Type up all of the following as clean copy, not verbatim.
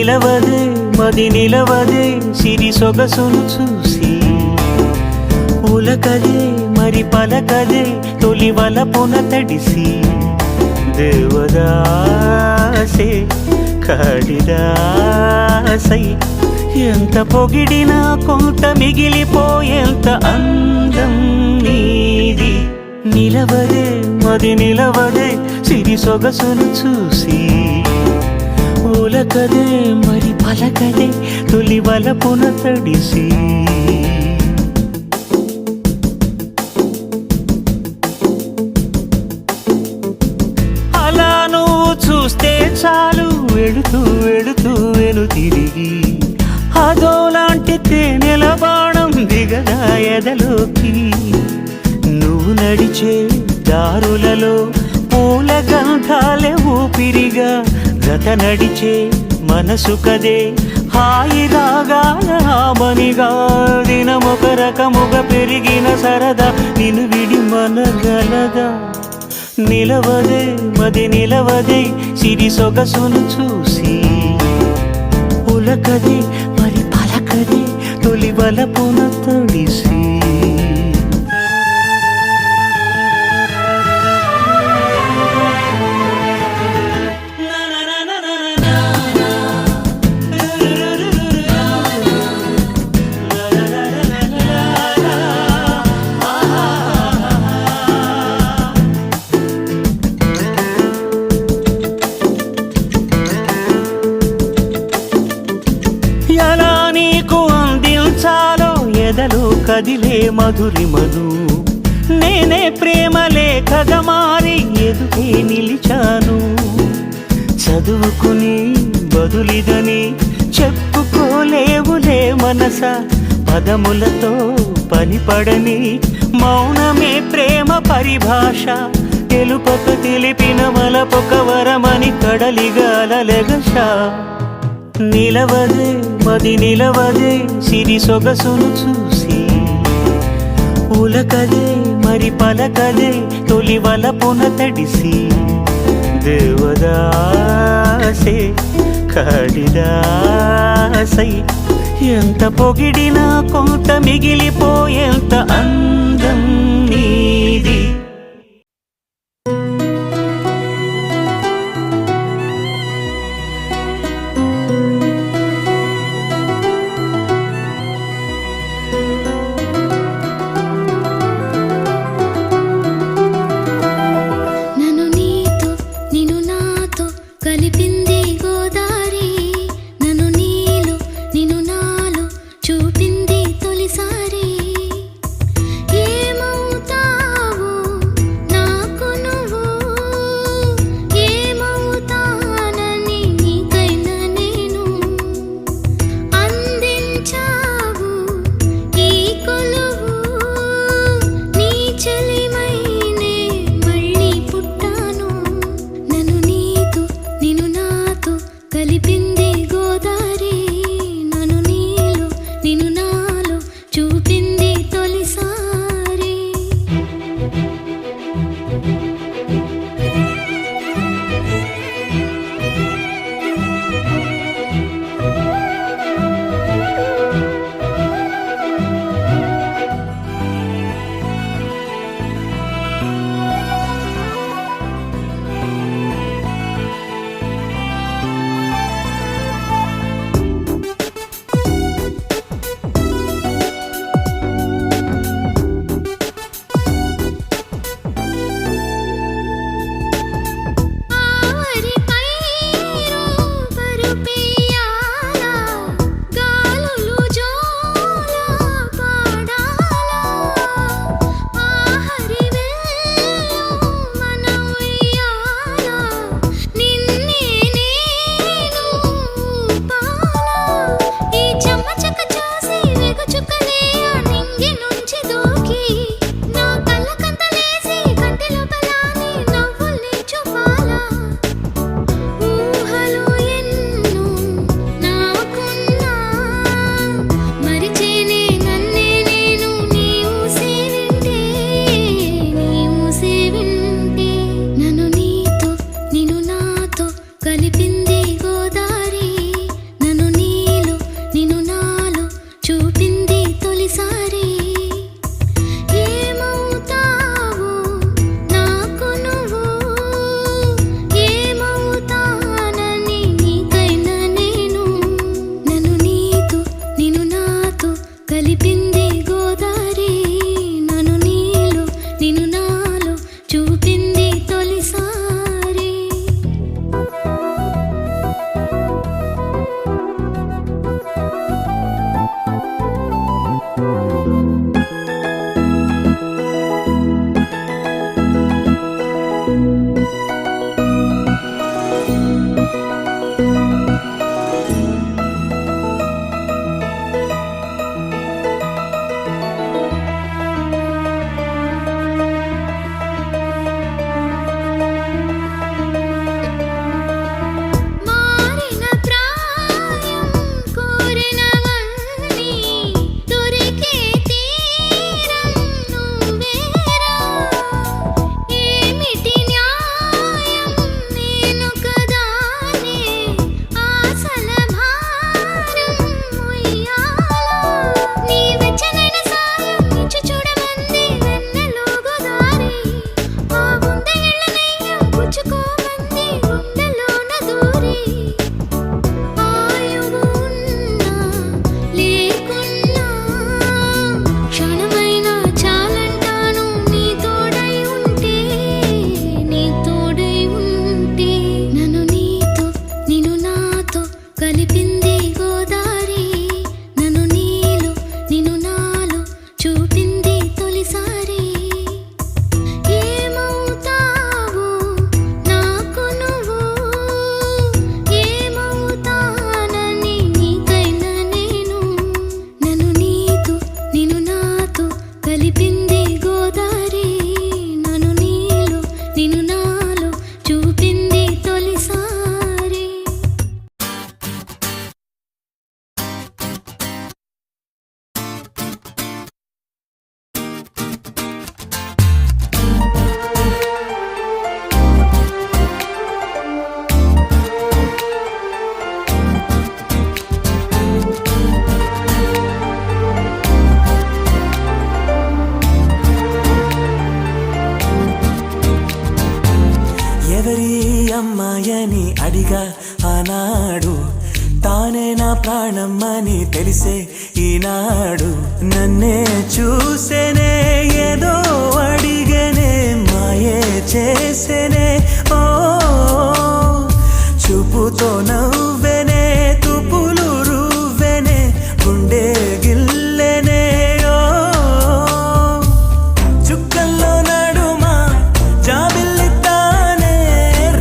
నిలవదే మది నిలవదే సిరి సొగసును చూసి ఉలకదే మరి పలకదే తొలి వలపున తడిసి దేవదాసే కాళిదాసై ఎంత పొగిడినా కొంత మిగిలిపోయేంత అందం నీది నిలవదే మది నిలవదే సిరి సొగసును చూసి ఉలకదే మరి పలకదే తొలి వలపున తడిసి అలా నువ్వు చూస్తే చాలు వెళుతూ వెళుతూ వెను తిరిగి అదోలాంటి తేనెల బాణం దిగదా ఎదలోకి నువ్వు నడిచే దారులలో పూల గంధాలే ఊపిరిగా జత నడిచే మనసు కదే హాయి రాగాల ఆమనిగా దినమొక రకముగా పెరిగిన సరదా నిన్ను విడి మనగలదా నిలవదే మది నిలవదే సిరి సొగసును చూసి ఉలకదే మరి పలకదే తొలి వలపున తడిసి ఎలా నీకు అందించాలో ఎదలో కదిలే మధురిమను నేనే ప్రేమ లేఖగా మారి ఎదుటే నిలిచాను చదువుకుని బదులిదని చెప్పుకోలేవులే మనస పదములతో పనిపడని మౌనమే ప్రేమ పరిభాష తెలుపక తెలిపిన మలపొక వరమని కడలిగాలెగష నిలవదే మది నిలవదే సిరి సొగసును చూసి ఉలకదే మరి పలకదే తొలి వలపున తడిసి దేవదాసే కాళిదాసై ఎంత పొగిడినా కొంత మిగిలిపోయేంత అందం నీది కలిపింది గోదారి నన్ను నీలో నిన్ను నా చూపింది తొలిసారి ఏమవుతావో నాకు నువ్వు ఏమవుతానని నీకైనా నేను నన్ను నీతో నిన్ను నాతో కలిపింది గోదారి నన్ను నీలో నిన్ను నాలో చూపింది తొలిసారి మారిన ప్రాయం కోరినవన్నీ దొరికే తీరం నువ్వేరా ఏమిటి న్యాయం నేను కదానే ఆశల భారం మొయ్యాలా నీ వెచ్చనైన సాయం ఇచ్చి చూడమంది వెన్నెలో గోదారి ఆ బుందెళ్ళ నెయ్యం పుచ్చుకోమంది గుండెలోన దూరి ఆయువు ఉన్నా లేకున్నా క్షణమైనా చాలంటాను నీ తోడై ఉంటే నన్ను నీతో నిన్ను నాతో కలిపింది గోదారి నన్ను నీలో నిన్ను నాలో చూపింది తొలిసారి ఏమవుతావో నాకు నువ్వు ఏమవుతానని నీకైనా నేను నన్ను నీతో నిన్ను నాతో కలిపింది గోదారి నన్ను నీలో నిన్ను నాలో చూపింది తొలిసారి ఎవరి అమ్మాయని అడిగా ఆనాడు తానే నా ప్రాణమ్మని తెలిసే ఈనాడు నన్నే చూసేనే ఏదో అడిగనే మాయే చేసేనే ఓ చూపుతో నవ్వెనే తుపులు రువ్వెనే గుండె గిల్లెనే ఓ చుక్కల్లో నడుమా జాబిల్లితానే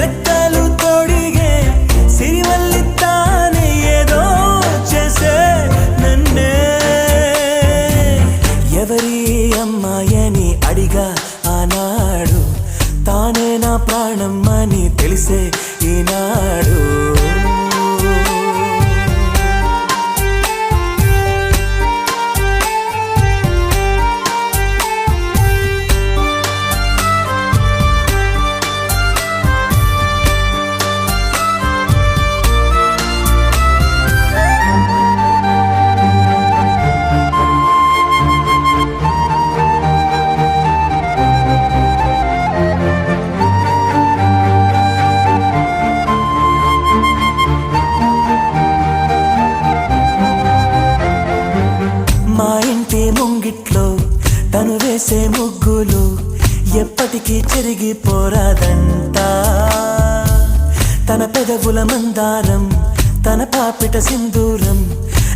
రెక్కలు తొడిగే సిరివల్లితానే ఏదో చేసే నన్నే ఎవరి అమ్మాయని అడిగా ఆనాడు తానే నా ప్రాణమ్మని తెలిసే ఈనాడు మా ఇంటి ముంగిట్లో తను వేసే ముగ్గులు ఎప్పటికీ చెరిగిపోరాదంట తన పెదవుల మందారం తన పాపిట సింధూరం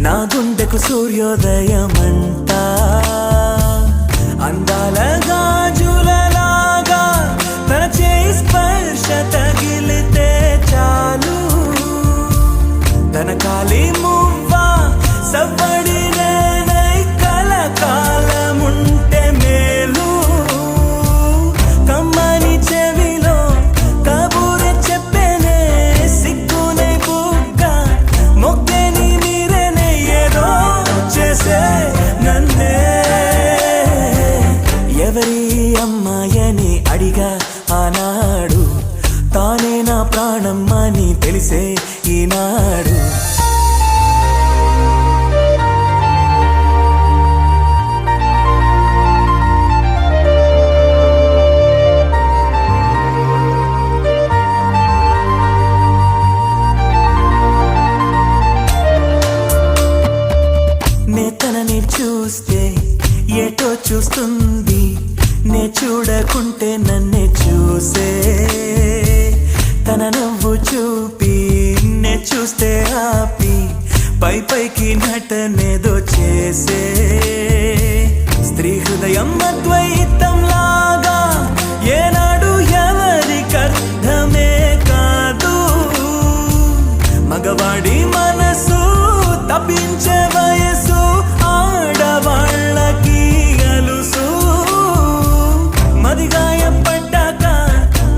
నా గుండెకు సూర్యోదయమంట అందాల గాజులలాగా తన చేయి స్పర్శ తగిలితే చాలు తన కాలి మువ్వా సవ్వడి నేనై కలకాలముంటే మేలు కమ్మని చెవిలో కబూరె చెప్పేనే సిగ్గునై బుగ్గ మొగ్గని మీరేనే ఏదో చేసే నన్నే ఎవరి అమ్మాయని అడిగా ఆనాడు తానే నా ప్రాణమ్మని తెలిసే ఈనాడు చూస్తే ఏటో చూస్తుంది, నే చూడకుంటే నన్నే చూసే. తన నవ్వు చూపి నే చూస్తే ఆపి పై పైకి నటనేదో చేసే. స్త్రీ హృదయం అద్వైతం లాగా ఏనాడు ఎవరికర్థమే కాదు. మగవాడి మనసు తప్పించే వయసు ఆడవాళ్ళకి అలుసు. మదిగాయపడ్డాక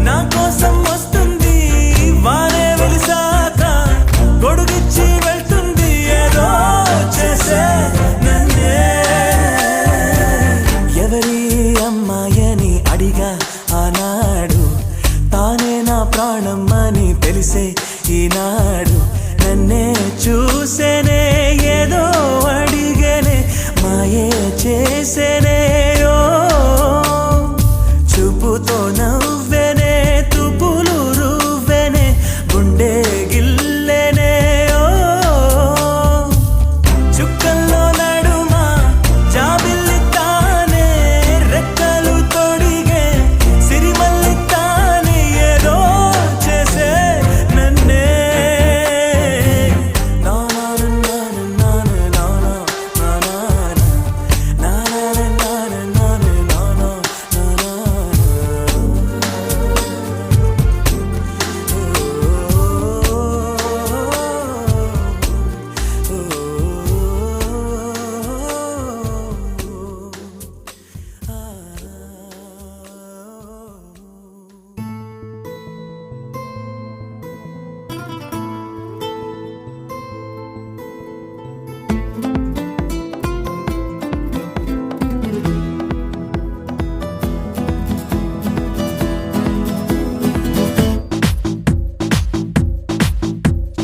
నా కోసం వస్తుంది, వారే వెలిసాక గొడుగిచ్చి వెళ్తుంది. ఏదో చేసే నన్నే. ఎవరి అమ్మాయని అడిగా ఆనాడు, తానే నా ప్రాణం అని తెలిసే ఈనాడు. నన్నే చూసేనే ఏదో అడిగేనే, మాయే చేసేనే. ఓ చూపుతో నవ్వెనే, తుపులు రువ్వెనే, గుండె గిల్లెనే. ఓ చుక్కల్లో నడుమ జాబిల్లి తానే, రెక్కలు తొడిగే సిరిమల్లి తానే. ఏదో చేసే నన్నే.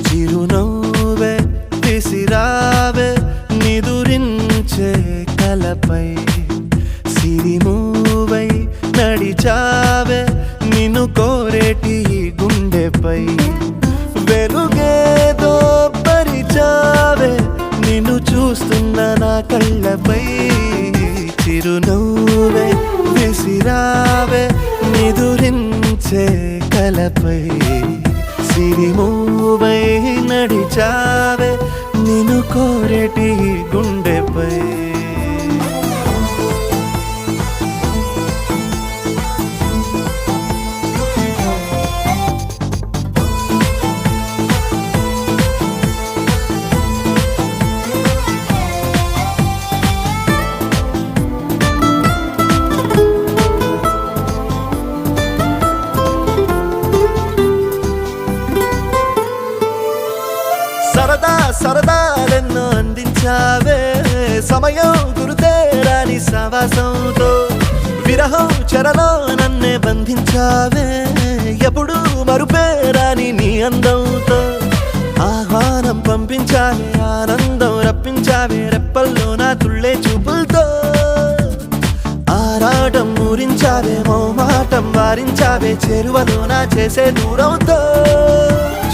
చిరునవ్వే విసిరావే నిదురించే కలపై, సిరిమూవై నడిచావే నిన్ను కోరేటి గుండెపై. వెలుగేదో పరిచావే నిన్ను చూస్తున్న నా కళ్ళపై. చిరునవ్వే విసిరావే నిదురించే కలపై, సిరిమూవై నడిచావే నిన్ను కోరేటి గుండెపై. సరదా సరదాలెన్నో అందించావే, సమయం గురుతేరాని సావాసంతో. విరహం చెరలో నన్నే బంధించావే, ఎప్పుడు మరుపేరాని నీ అందంతో. ఆహ్వానం పంపించావే, ఆనందం రప్పించావే, రెప్పల్లో నా తుళ్ళే చూపులతో. ఆరాటం ఊరించావే, మోమాటం వారించావే, చేరువలో నా చేసే దూరంతో.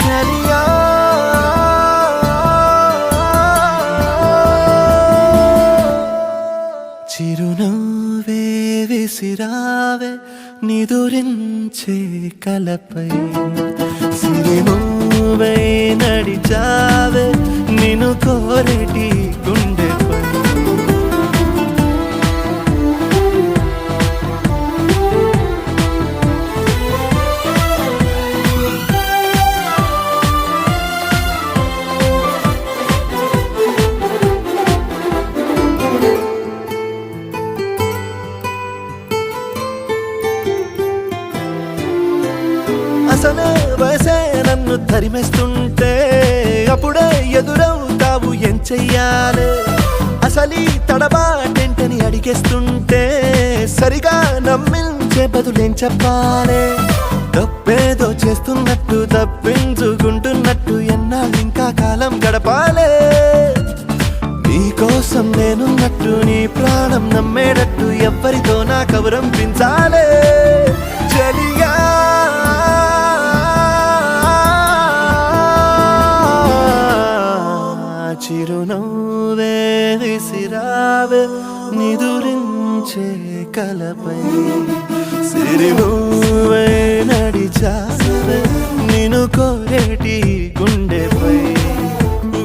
చలియా చిరునవ్వే విసిరావే నిదురించే కలపై, సిరిమూవై నడిచావే నిన్ను కోరేటి గుండెపై. అసలే వయసే నన్ను తరిమేస్తుంటే, అప్పుడే ఎదురవుతావు ఏం చెయ్యాలి. అసలీ తడబాటేంటని అడిగేస్తుంటే, సరిగా నమ్మించే బదులేం చెప్పాలి. తప్పేదో చేస్తున్నట్టు తప్పించుకుంటున్నట్టు ఎన్నాళ్ళు ఇంకా కాలం గడపాలే. నీకోసం నేనున్నట్టు నీ ప్రాణం నమ్మేటట్టు ఎవ్వరితో నా కవరం పెంచాలే. చలియా చిరునవ్వే విసిరావే నిదురించే కలపై సిరిమూవై నడిచావే నిన్ను కోరేటి గుండెపై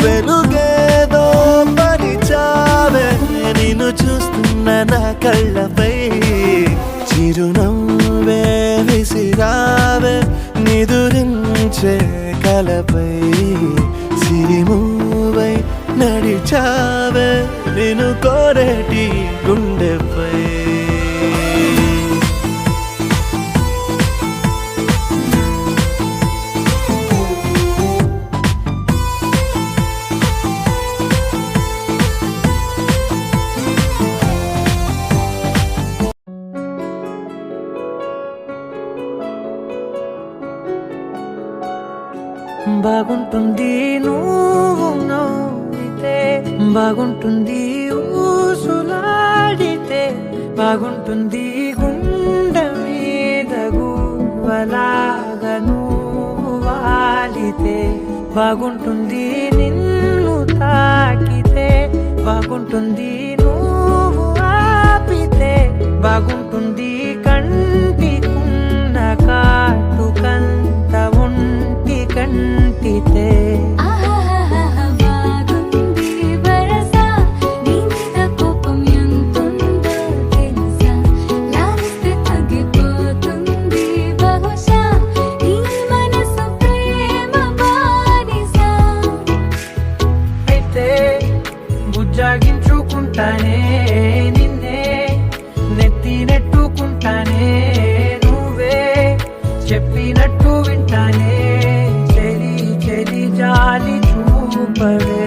వెలుగేదో పరిచావే నిన్ను చూస్తున్న నా కళ్ళపై చిరునవ్వే విసిరావే నిదురించే కలపై సిరిమూవై నడిచావే నిన్ను కోరేటి గుండెపై బాగుంటుంది నువ్వు నవ్వితే బాగుంటుంది ఊసులాడితే బాగుంటుంది గుండె మీద గువ్వలాగా నువ్వు వాలితే బాగుంటుంది నిన్ను తాకితే బాగుంటుంది నువ్వు ఆపితే బాగుంటుంది కంటికున్న కాటుకంత ఒంటి కంటితే బాగుంది వరస నీ మీద కోపం ఎంతుందో తెలుసా లాలిస్తే తగ్గిపోతుంది బహుశా నీ మనసు ప్రేమ బానిస అయితే బుజ్జాగించుకుంటానే నిన్నే నెత్తి నెట్టుకుంటానే నువ్వే చెప్పినట్టు వింటానే చెలి చెలి జాలి చూపవే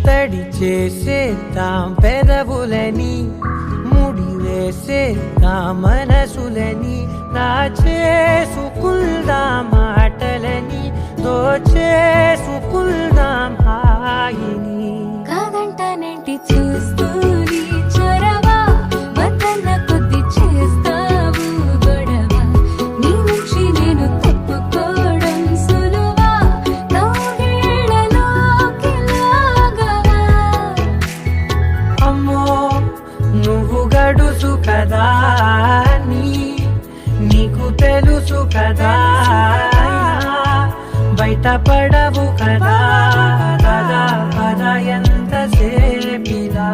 తడి చేసేద్దాం పెదవులని ముడి వేసేద్దాం మనసులని చేసుకుందాం మాటలని దోచేసుకుందాం హాయిని కాదంటానేంటి చూస్తూ నీ చొరవ వద్దన్న కొద్ది చేస్తావు గొడవ నీ నుంచి నేను తప్పుకోవడం సులువా నవ్వేళ్ళలోకి లాగవా అమ్మో నువ్వు గడుసు కదా నీకు తెలుసు కదా బయట పడవు కదా కదా కదా ఎంత సేపిలా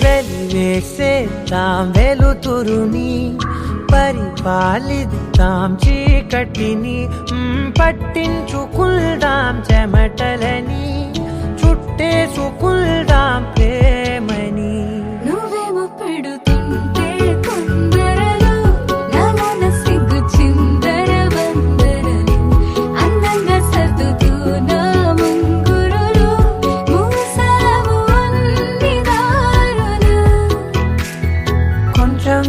వెలివేసేద్దాం వెలుతురుని పరిపాలిద్దాం చీకటిని పట్టించుకుందాం చెమటలని చుట్టేసుకుందాం ప్రేమని నువ్వేమో పెడుతుంటే కొందరలు నాలోన సిగ్గు చిందర వందరలు అందంగా సర్దుతూ నా ముంగురులు మూసావు అన్ని దారులు కొంచెం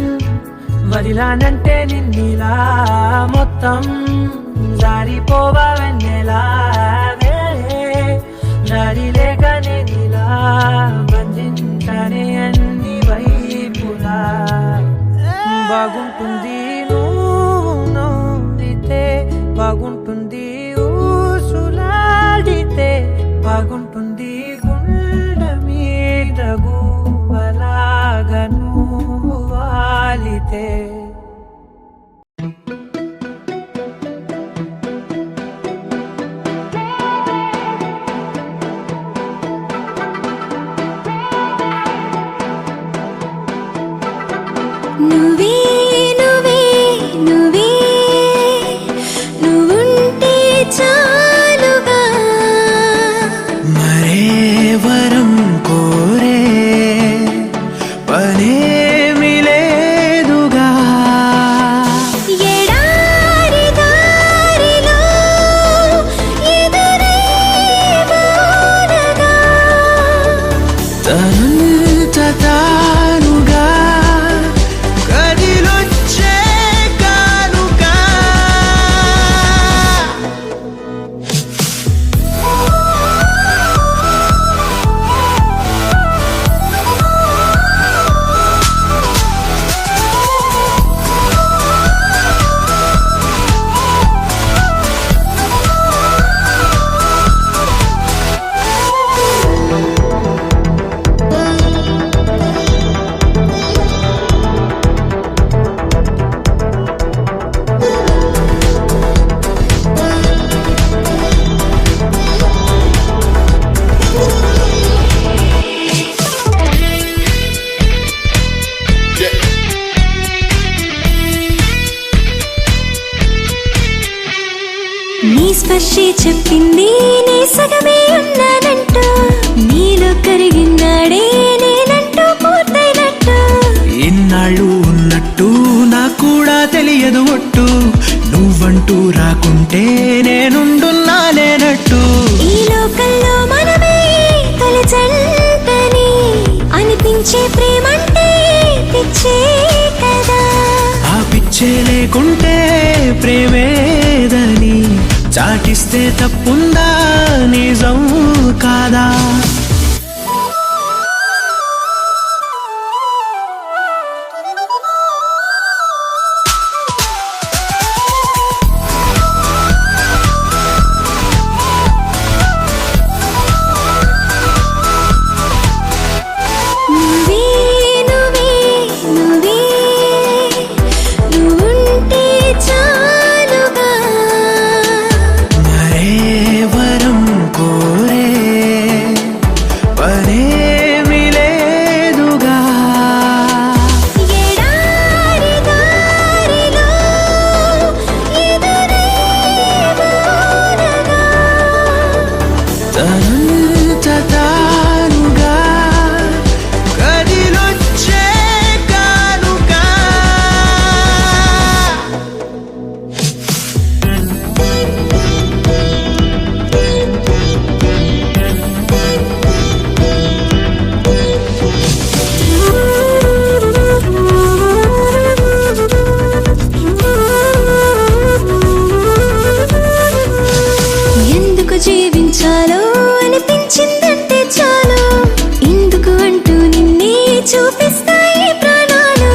వదిలానంటే నిన్నిలా మొత్తం జారిపోవా వెన్నెలా దారి లేక నేనిలా బంధించనే అన్ని వైపులా బాగుంటుంది నువ్వు నవ్వితే బాగుంటుంది ఊసులాడితే బాగుంటుంది గుండె మీద గువ్వలాగా నువ్వు వాలితే నువ్వే నువ్వే నువ్వే నువ్వుంటే చాలుగా మరే వరం కోరే పనేమి లేదుగా తానుగా కదిలొచ్చే కానుక. నీ స్పర్శే చెప్పింది నీ సగమే ఉన్నానంటూ, నీలో కరిగినాడే నేనంటూ పూర్తయినట్టు. ఇన్నాళ్ళు ఉన్నట్టు నాకు కూడా తెలియదు ఒట్టు, నువ్వంటూ రాకుంటే నేనుండున్నా లేనట్టు. ఈ లోకంలో మనమే తొలి జంటని అనిపించే ప్రేమంటే పిచ్చే కదా. ఆ పిచ్చే లేకుంటే ప్రేమేదని చాటిస్తే తప్పుందా, నిజం కాదా? నువ్వే నువ్వే నువ్వే నువ్వుంటే చాలుగా. మరే వరం కోరే పనేమి లేదుగా. ఎడారి దారిలో ఎదురే వానగా. తనంత తానుగా కదిలొచ్చే కానుక. ఎందుకు జీవించాలో అనిపించిందంటే చాలు, ఇందుకు అంటూ నిన్నే చూపిస్తాయి ప్రాణాలు.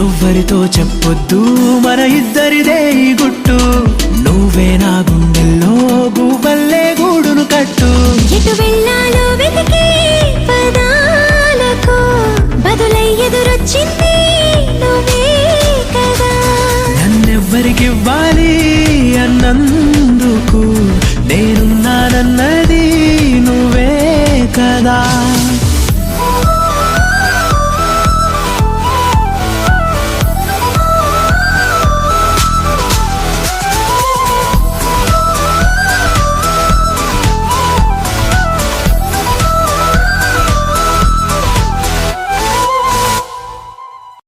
ఎవ్వరితో చెప్పొద్దు మన ఇద్దరిదే ఈ గుట్టు,